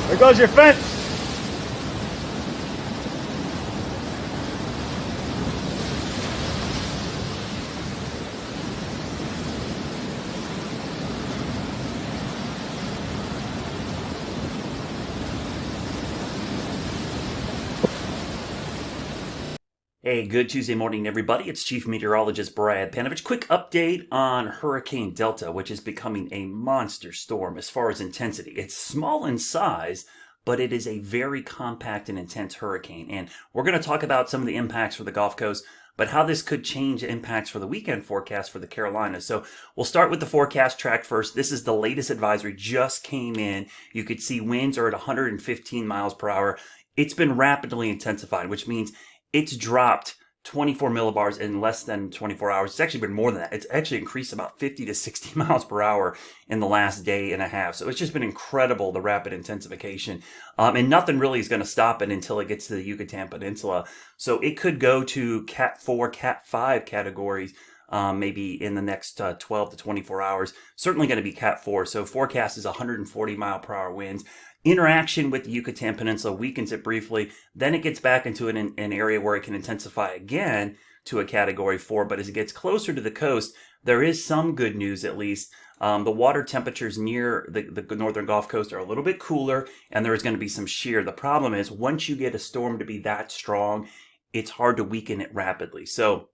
There goes your fence. Hey, good Tuesday morning, everybody. It's Chief Meteorologist Brad Panovich. Quick update on Hurricane Delta, which is becoming a monster storm as far as intensity. It's small in size, but it is a very compact and intense hurricane. And we're going to talk about some of the impacts for the Gulf Coast, but how this could change impacts for the weekend forecast for the Carolinas. So we'll start with the forecast track first. This is the latest advisory, just came in. You could see winds are at 115 miles per hour. It's been rapidly intensified, which means it's dropped 24 millibars in less than 24 hours. It's actually been more than that. It's actually increased about 50 to 60 miles per hour in the last day and a half. So it's just been incredible, the rapid intensification. And nothing really is going to stop it until it gets to the Yucatan Peninsula. So it could go to Cat 4, Cat 5 categories. Maybe in the next 12 to 24 hours. Certainly going to be Cat 4. So forecast is 140 mile per hour winds. Interaction with the Yucatan Peninsula weakens it briefly. Then it gets back into an area where it can intensify again to a Category 4. But as it gets closer to the coast, there is some good news at least. The water temperatures near the northern Gulf Coast are a little bit cooler, and there is going to be some shear. The problem is once you get a storm to be that strong, it's hard to weaken it rapidly. So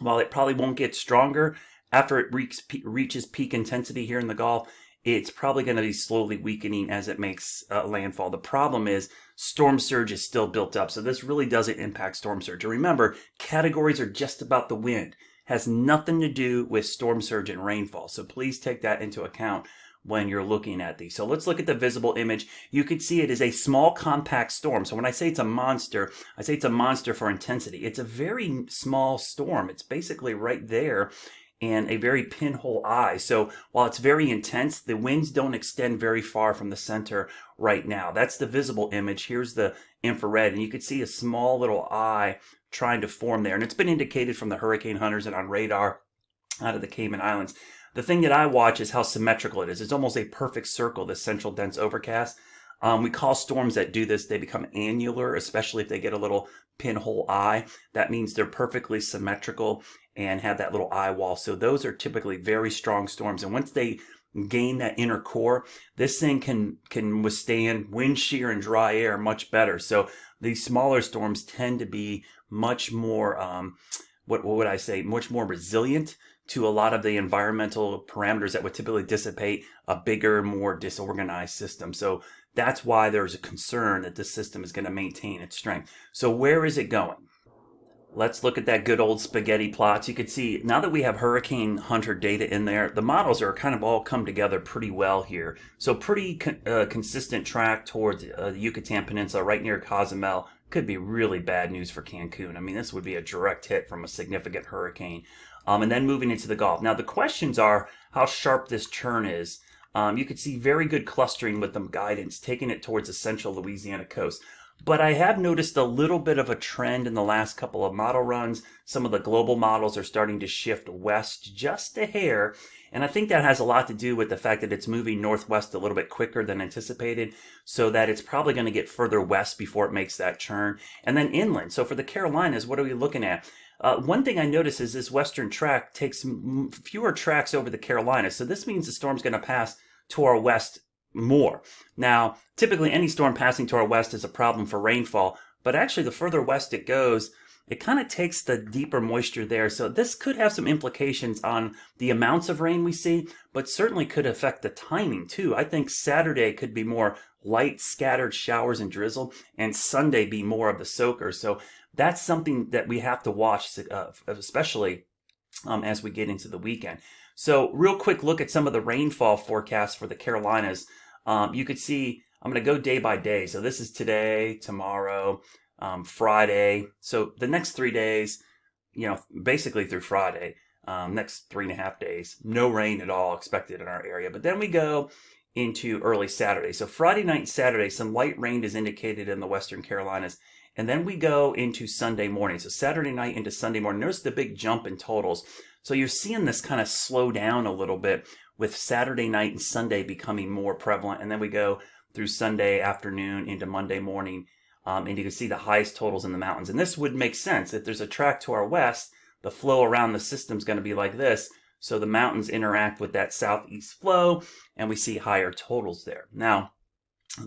while it probably won't get stronger after it reaches peak intensity here in the Gulf, it's probably going to be slowly weakening as it makes landfall. The problem is storm surge is still built up, so this really doesn't impact storm surge. And remember, categories are just about the wind. Has nothing to do with storm surge and rainfall, so please take that into account when you're looking at these. So let's look at the visible image. You can see it is a small compact storm. So when I say it's a monster, I say it's a monster for intensity. It's a very small storm. It's basically right there and a very pinhole eye. So while it's very intense, the winds don't extend very far from the center right now. That's the visible image. Here's the infrared, and you can see a small little eye trying to form there. And it's been indicated from the hurricane hunters and on radar out of the Cayman Islands. The thing that I watch is how symmetrical it is. It's almost a perfect circle, this central dense overcast. We call storms that do this, they become annular, especially if they get a little pinhole eye. That means they're perfectly symmetrical and have that little eye wall. So those are typically very strong storms. And once they gain that inner core, this thing can withstand wind shear and dry air much better. So these smaller storms tend to be much more, what would I say, much more resilient to a lot of the environmental parameters that would typically dissipate a bigger, more disorganized system. So that's why there's a concern that this system is going to maintain its strength. So where is it going? Let's look at that good old spaghetti plots. You can see now that we have hurricane hunter data in there, the models are kind of all come together pretty well here. So pretty consistent track towards the Yucatan Peninsula right near Cozumel. Could be really bad news for Cancun. I mean, this would be a direct hit from a significant hurricane. And then moving into the Gulf. Now, the questions are how sharp this turn is. You could see very good clustering with the guidance, taking it towards the central Louisiana coast. But I have noticed a little bit of a trend in the last couple of model runs. Some of the global models are starting to shift west just a hair. And I think that has a lot to do with the fact that it's moving northwest a little bit quicker than anticipated, so that it's probably going to get further west before it makes that turn. And then inland. So for the Carolinas, what are we looking at? One thing I notice is this western track takes fewer tracks over the Carolinas. So this means the storm's going to pass to our west more. Now, typically any storm passing to our west is a problem for rainfall, but actually the further west it goes, it kind of takes the deeper moisture there. So this could have some implications on the amounts of rain we see, but certainly could affect the timing too. I think Saturday could be more light scattered showers and drizzle, and Sunday be more of the soaker. So that's something that we have to watch, especially as we get into the weekend. So real quick look at some of the rainfall forecasts for the Carolinas. You could see, I'm going to go day by day. So this is today, tomorrow, Friday. So the next 3 days, basically through Friday, next 3.5 days, no rain at all expected in our area. But then we go into early Saturday. So Friday night and Saturday, some light rain is indicated in the Western Carolinas. And then we go into Sunday morning. So Saturday night into Sunday morning. Notice the big jump in totals. So you're seeing this kind of slow down a little bit with Saturday night and Sunday becoming more prevalent. And then we go through Sunday afternoon into Monday morning. And you can see the highest totals in the mountains. And this would make sense. If there's a track to our west, the flow around the system is going to be like this. So the mountains interact with that southeast flow, and we see higher totals there. Now,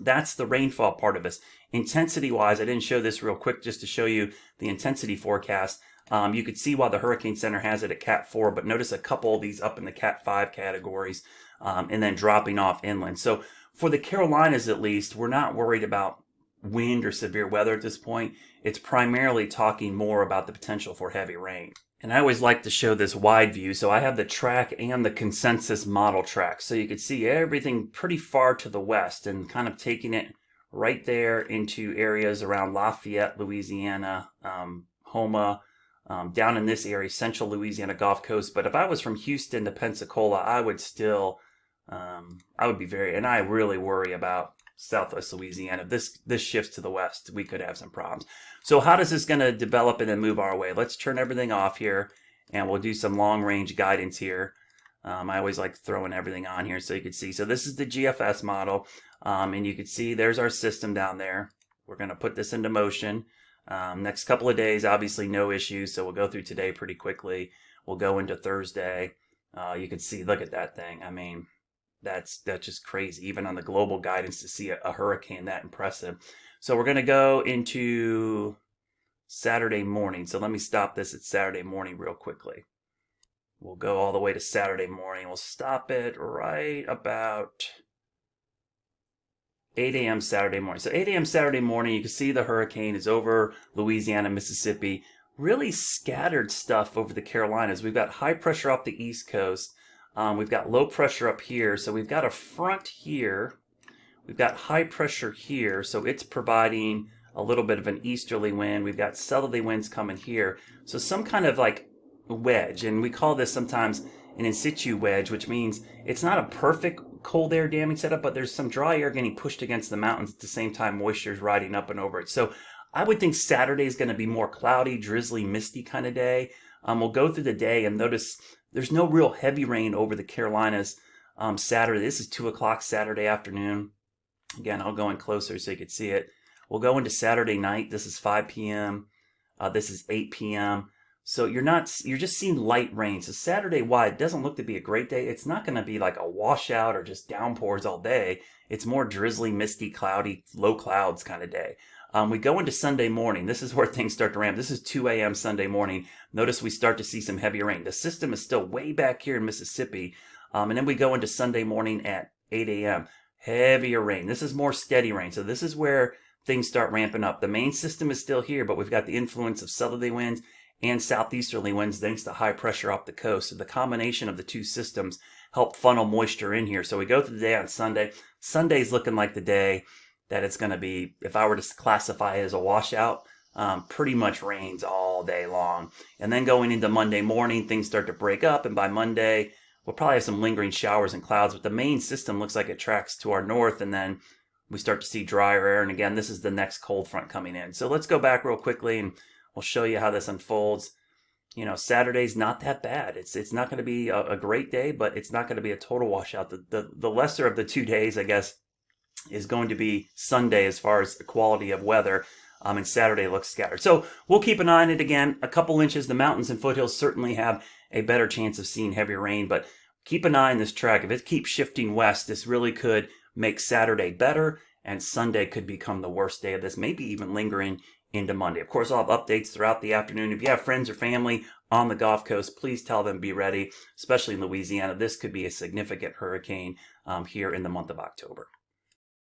that's the rainfall part of this. Intensity-wise, I didn't show this real quick just to show you the intensity forecast. You could see why the Hurricane Center has it at Cat 4, but notice a couple of these up in the Cat 5 categories, and then dropping off inland. So for the Carolinas, at least, we're not worried about wind or severe weather at this point. It's primarily talking more about the potential for heavy rain. And I always like to show this wide view. So I have the track and the consensus model track. So you can see everything pretty far to the west and kind of taking it right there into areas around Lafayette, Louisiana, Houma, down in this area, central Louisiana Gulf Coast. But if I was from Houston to Pensacola, I would still, I would be and I really worry about Southwest Louisiana. If this shifts to the west, we could have some problems. So how does this going to develop and then move our way? Let's turn everything off here, and we'll do some long-range guidance here. I always like throwing everything on here so you can see. So this is the GFS model, and you can see there's our system down there. We're going to put this into motion. Next couple of days, obviously no issues, so we'll go through today pretty quickly. We'll go into Thursday. You can see, look at that thing. I mean, that's just crazy, even on the global guidance, to see a hurricane that impressive. So we're going to go into Saturday morning. So let me stop this at Saturday morning real quickly. We'll go all the way to Saturday morning. We'll stop it right about 8 a.m. Saturday morning. So 8 a.m. Saturday morning, you can see the hurricane is over Louisiana, Mississippi. Really scattered stuff over the Carolinas. We've got high pressure off the East Coast. We've got low pressure up here. So we've got a front here. We've got high pressure here. So it's providing a little bit of an easterly wind. We've got southerly winds coming here. So some kind of like wedge. And we call this sometimes an in situ wedge, which means it's not a perfect cold air damming setup, but there's some dry air getting pushed against the mountains at the same time moisture is riding up and over it. So I would think Saturday is going to be more cloudy, drizzly, misty kind of day. We'll go through the day and notice there's no real heavy rain over the Carolinas Saturday. This is 2 o'clock Saturday afternoon. Again, I'll go in closer so you can see it. We'll go into Saturday night. This is 5 p.m. This is 8 p.m. So you're just seeing light rain. So Saturday, why it doesn't look to be a great day. It's not going to be like a washout or just downpours all day. It's more drizzly, misty, cloudy, low clouds kind of day. We go into Sunday morning. This is where things start to ramp. This is 2 a.m. Sunday morning. Notice we start to see some heavy rain. The system is still way back here in Mississippi. And then we go into Sunday morning at 8 a.m. Heavier rain. This is more steady rain. So this is where things start ramping up. The main system is still here, but we've got the influence of southerly winds and southeasterly winds thanks to high pressure off the coast. So the combination of the two systems help funnel moisture in here. So we go through the day on Sunday. Sunday's looking like the day that it's going to be, if I were to classify it as a washout, pretty much rains all day long. And then going into Monday morning, things start to break up. And by Monday, we'll probably have some lingering showers and clouds. But the main system looks like it tracks to our north. And then we start to see drier air. And again, this is the next cold front coming in. So let's go back real quickly and we'll show you how this unfolds. You know, Saturday's not that bad. It's not going to be a great day, but it's not going to be a total washout. The lesser of the 2 days, I guess, is going to be Sunday as far as the quality of weather, and Saturday looks scattered. So we'll keep an eye on it again. A couple inches, the mountains and foothills certainly have a better chance of seeing heavier rain, but keep an eye on this track. If it keeps shifting west, this really could make Saturday better, and Sunday could become the worst day of this, maybe even lingering into Monday. Of course, I'll have updates throughout the afternoon. If you have friends or family on the Gulf Coast, please tell them be ready, especially in Louisiana. This could be a significant hurricane here in the month of October.